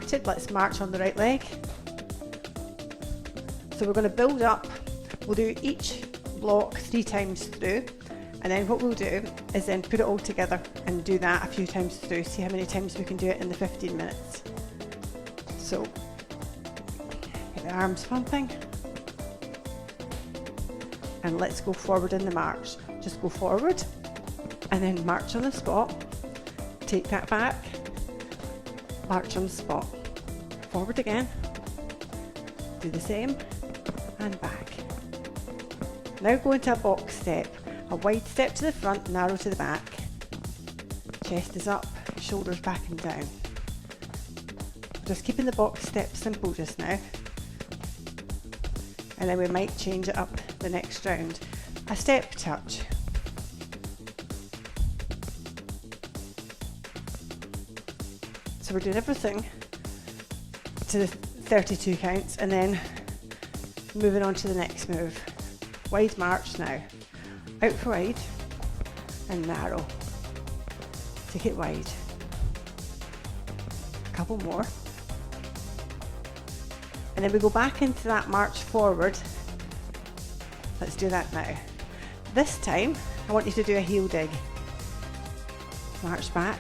started, let's march on the right leg. So we're going to build up. We'll do each block 3 times through, and then what we'll do is then put it all together and do that a few times through, see how many times we can do it in the 15 minutes. So get the arms pumping, and let's go forward in the march. Just go forward and then march on the spot, take that back, march on the spot, forward again, do the same, and back. Now go into a box step, a wide step to the front, narrow to the back, chest is up, shoulders back and down. Just keeping the box step simple just now, and then we might change it up the next round. A step touch. So we're doing everything to the 32 counts and then moving on to the next move. Wide march now. Out for wide and narrow. Take it wide. A couple more. And then we go back into that march forward. Let's do that now. This time, I want you to do a heel dig. March back,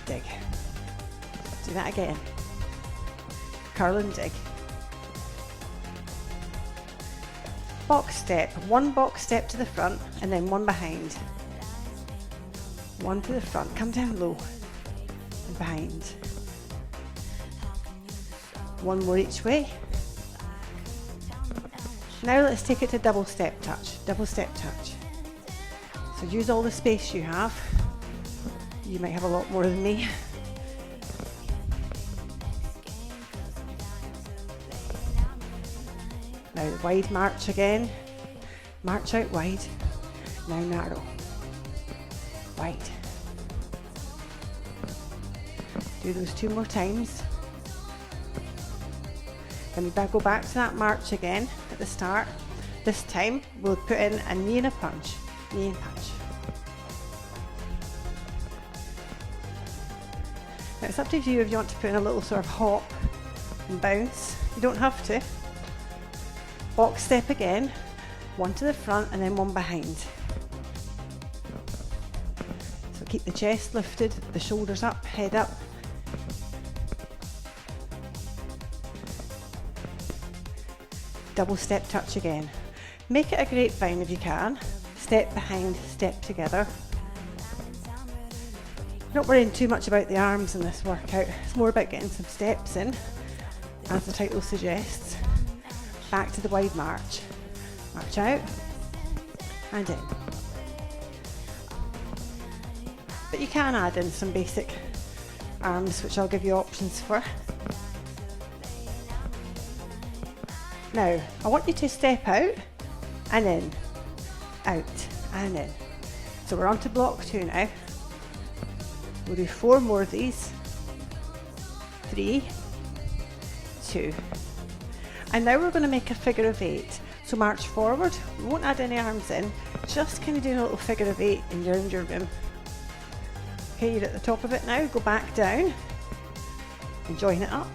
dig. Do that again. Curl and dig. Box step, one box step to the front and then one behind. One to the front, come down low and behind. One more each way. Now let's take it to double step touch, double step touch. So use all the space you have. You might have a lot more than me. Now the wide march again. March out wide. Now narrow. Wide. Do those 2 more times. Then we go back to that march again at the start. This time we'll put in a knee and a punch. Knee and punch. Now it's up to you if you want to put in a little sort of hop and bounce. You don't have to. Box step again, one to the front and then one behind. So keep the chest lifted, the shoulders up, head up. Double step touch again. Make it a grapevine if you can. Step behind, step together. Not worrying too much about the arms in this workout. It's more about getting some steps in, as the title suggests. Back to the wide march. March out and in. But you can add in some basic arms, which I'll give you options for. Now, I want you to step out and in, out and in. So we're on to block 2 now. We'll do 4 more of these. 3, 2. And now we're going to make a figure of 8. So march forward, we won't add any arms in, just kind of doing a little figure of 8 around your room. Okay, you're at the top of it now, go back down and join it up.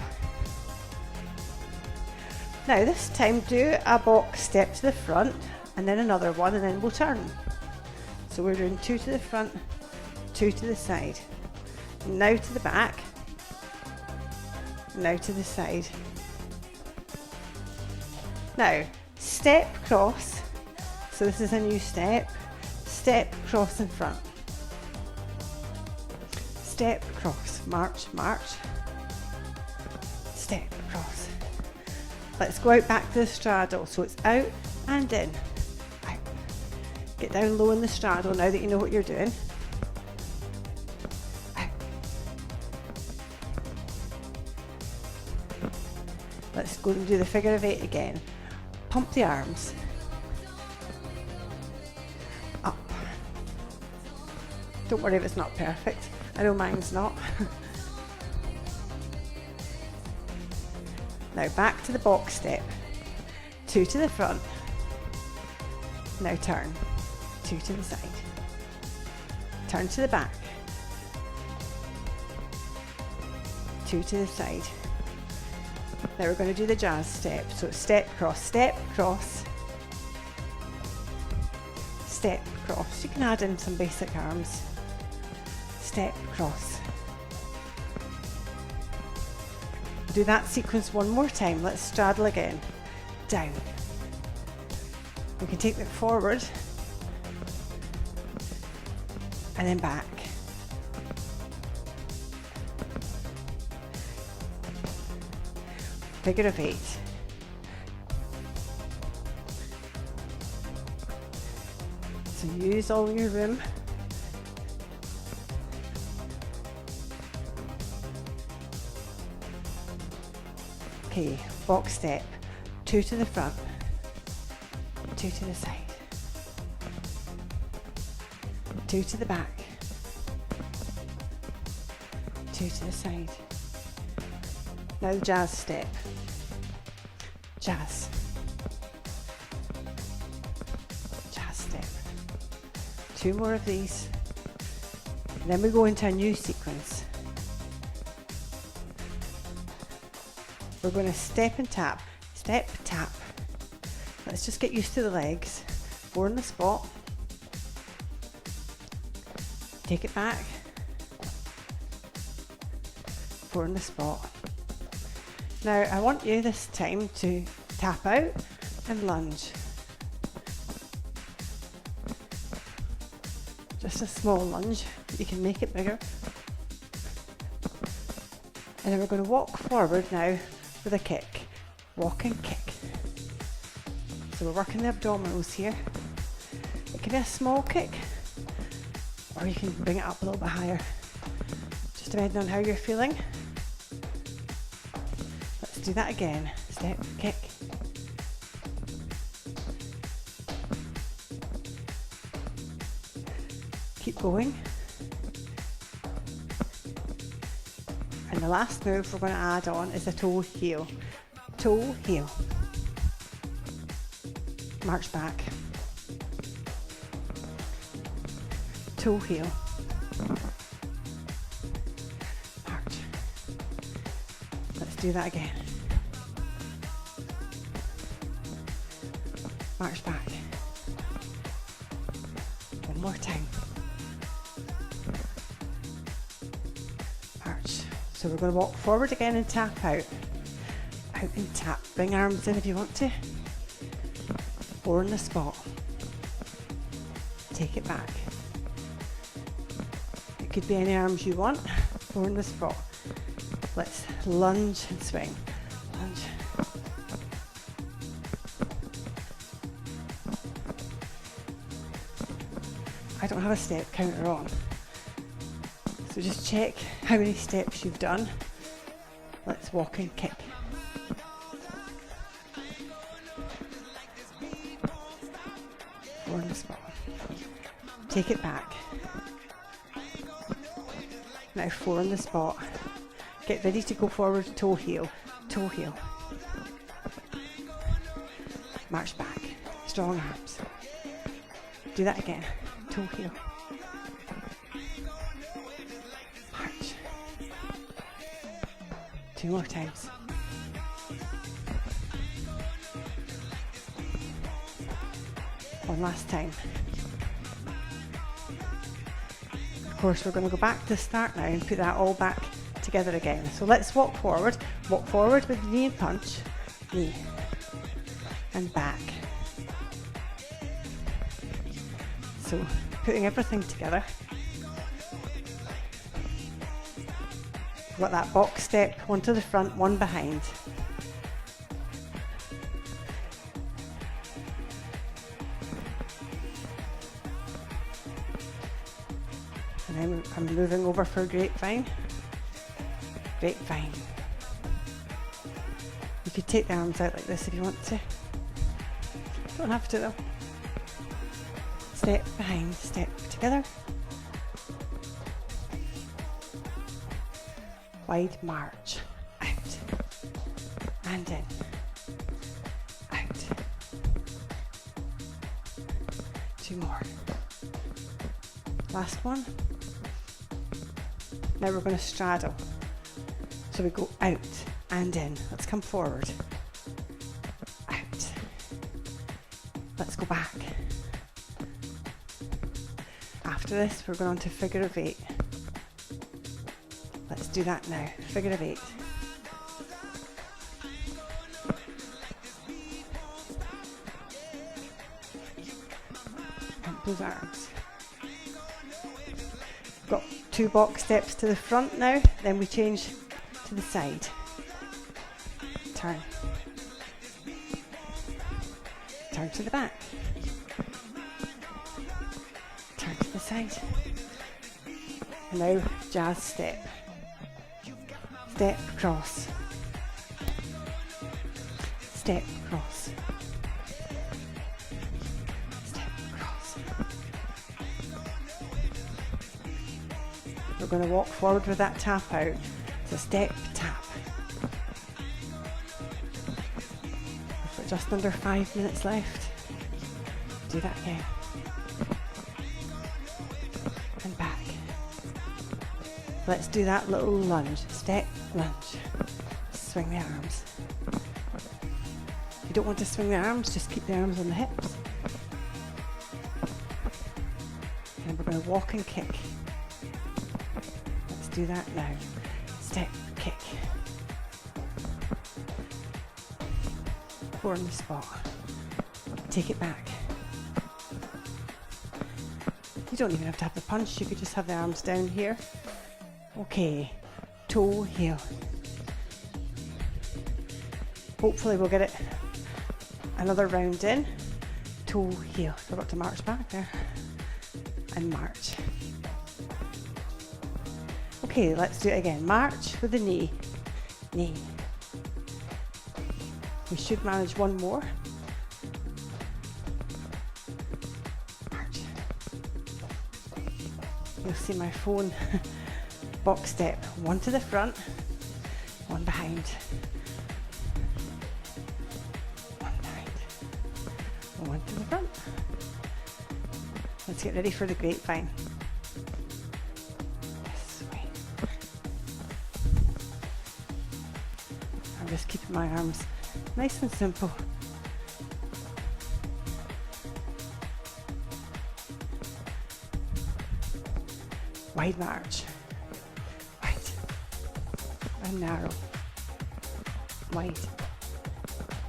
Now this time do a box step to the front and then another one and then we'll turn. So we're doing 2 to the front, 2 to the side. Now to the back, now to the side. Now, step cross, so this is a new step, step cross in front. Step cross, march, march, step cross. Let's go out back to the straddle, so it's out and in, out. Get down low in the straddle now that you know what you're doing. Out. Let's go and do the figure of 8 again. Pump the arms. Up. Don't worry if it's not perfect. I know mine's not. Now back to the box step. 2 to the front. Now turn. 2 to the side. Turn to the back. 2 to the side. Now we're going to do the jazz step. So step, cross, step, cross, step, cross. You can add in some basic arms. Step, cross. Do that sequence one more time. Let's straddle again. Down. We can take it forward and then back. Figure of 8. So use all your room. Okay, box step. 2 to the front, 2 to the side, 2 to the back, 2 to the side. Now the jazz step. Jazz. Jazz step. 2 more of these. And then we go into a new sequence. We're going to step and tap. Step, tap. Let's just get used to the legs. 4 in the spot. Take it back. 4 in the spot. Now I want you this time to tap out and lunge. Just a small lunge, you can make it bigger. And then we're going to walk forward now with a kick. Walk and kick. So we're working the abdominals here. It can be a small kick, or you can bring it up a little bit higher, just depending on how you're feeling. Let's do that again. Step, kick. Keep going. And the last move we're going to add on is a toe heel. Toe heel. March back. Toe heel. March. Let's do that again. March back. One more time. March. So we're going to walk forward again and tap out. Out and tap. Bring arms in if you want to. 4 in the spot. Take it back. It could be any arms you want. 4 in the spot. Let's lunge and swing. Lunge. I don't have a step counter on, so just check how many steps you've done. Let's walk and kick. On the spot. Take it back. Now 4 on the spot. Get ready to go forward, toe heel, toe heel. March back. Strong arms. Do that again. Toe heel. March. 2 more times. One last time. Of course, we're going to go back to the start now and put that all back together again. So let's walk forward with knee and punch, knee, and back. So putting everything together. We've got that box step, 1 to the front, 1 behind. And then I'm moving over for grapevine. Grapevine. You could take the arms out like this if you want to. Don't have to though. Step behind, step together. Wide march. Out. And in. Out. 2 more. Last one. Now we're going to straddle. So we go out and in. Let's come forward. Out. Let's go back. After this, we're going on to figure of 8. Let's do that now. Figure of 8. Pump those arms. Got 2 box steps to the front now, then we change to the side. Turn. Turn to the back. Turn to the side. And now jazz step. Step, cross. Step, cross. Step, cross. We're going to walk forward with that tap out. So step, tap. We've got just under 5 minutes left. Do that again. And back. Let's do that little lunge. Step, lunge. Swing the arms. If you don't want to swing the arms, just keep the arms on the hips. And we're going to walk and kick. Let's do that now. Step, kick. 4 on the spot. Take it back. You don't even have to have the punch, you could just have the arms down here. Okay, toe, heel. Hopefully we'll get it another round in. Toe, heel. Forgot to march back there. And march. Okay, let's do it again. March with the knee. Knee. We should manage one more. March. You'll see my phone. Box step. 1 to the front, 1 behind. 1 behind. 1 to the front. Let's get ready for the grapevine. This way. I'm just keeping my arms nice and simple. Wide march. Wide. And narrow. Wide.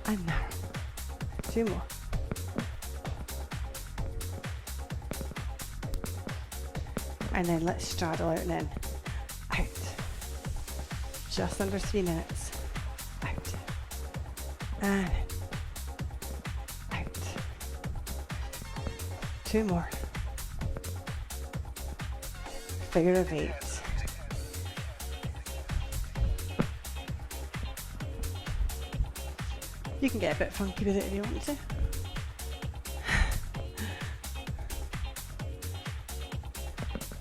And narrow. 2 more. And then let's straddle out and in. Out. Just under 3 minutes. Out. And in. Out. 2 more. Figure of 8. You can get a bit funky with it if you want to.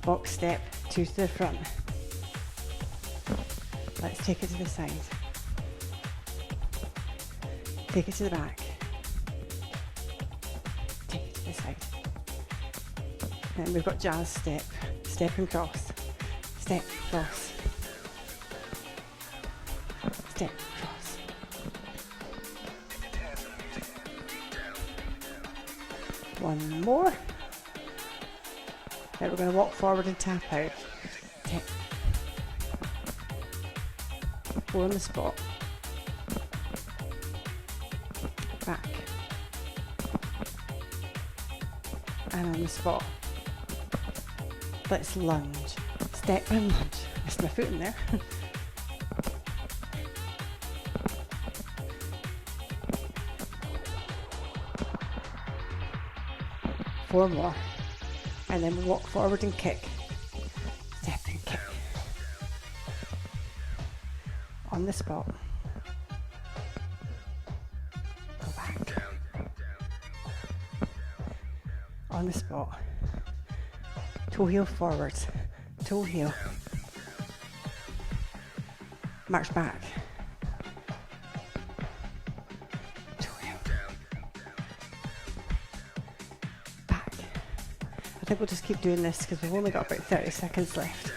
Box step, 2 to the front. Let's take it to the side. Take it to the back. Take it to the side. And we've got jazz step. Step and cross. Step, cross. Step, cross. One more. Now we're going to walk forward and tap out. Tap. 4 on the spot. Back. And on the spot. Let's lunge. Step and lunge. Missed my foot in there. Four more. And then walk forward and kick. Step and kick. On the spot. Go back. On the spot. Toe heel forwards. Toe heel. March back. Toe heel. Back. I think we'll just keep doing this because we've only got about 30 seconds left.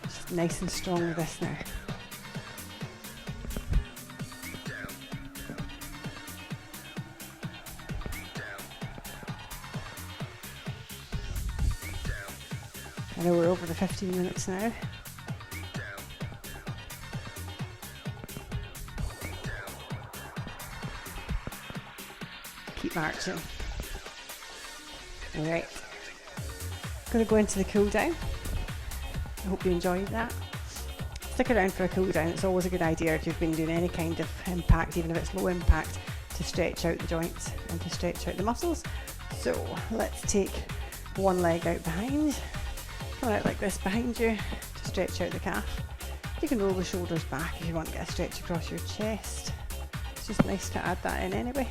Just nice and strong with this now. I know we're over the 15 minutes now. Keep marching. Alright. Going to go into the cool down. I hope you enjoyed that. Stick around for a cool down. It's always a good idea if you've been doing any kind of impact, even if it's low impact, to stretch out the joints and to stretch out the muscles. So let's take one leg out behind. Come out like this behind you to stretch out the calf. You can roll the shoulders back if you want to get a stretch across your chest. It's just nice to add that in anyway.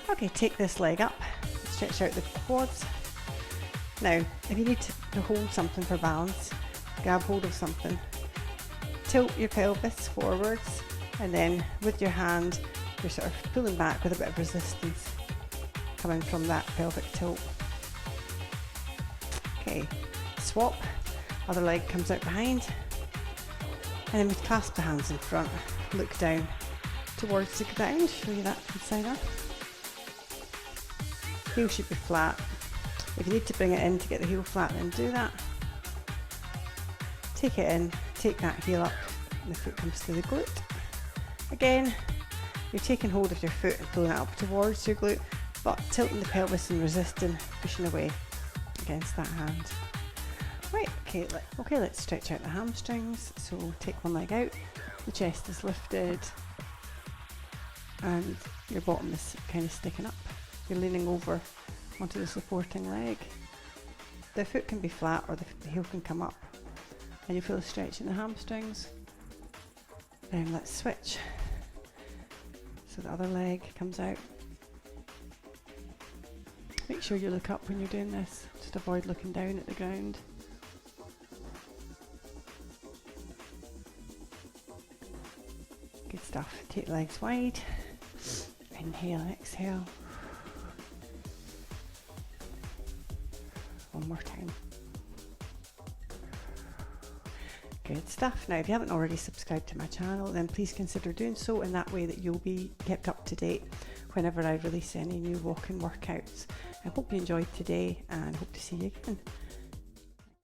Okay, take this leg up, stretch out the quads. Now, if you need to hold something for balance, grab hold of something, tilt your pelvis forwards, and then with your hand, you're sort of pulling back with a bit of resistance coming from that pelvic tilt. Okay, swap, other leg comes out behind, and then we clasp the hands in front, look down towards the ground, show you that from side up. Heel should be flat. If you need to bring it in to get the heel flat, then do that. Take it in, take that heel up, and the foot comes to the glute. Again, you're taking hold of your foot and pulling it up towards your glute, but tilting the pelvis and resisting, pushing away against that hand. Right, okay, let's stretch out the hamstrings. So take one leg out, the chest is lifted, and your bottom is kind of sticking up. You're leaning over onto the supporting leg. The foot can be flat or the heel can come up, and you feel a stretch in the hamstrings. Then let's switch. So the other leg comes out. Make sure you look up when you're doing this. Just avoid looking down at the ground. Good stuff. Take the legs wide. Inhale, exhale. One more time. Good stuff. Now, if you haven't already subscribed to my channel, then please consider doing so, in that way that you'll be kept up to date whenever I release any new walking workouts. I hope you enjoyed today and hope to see you again.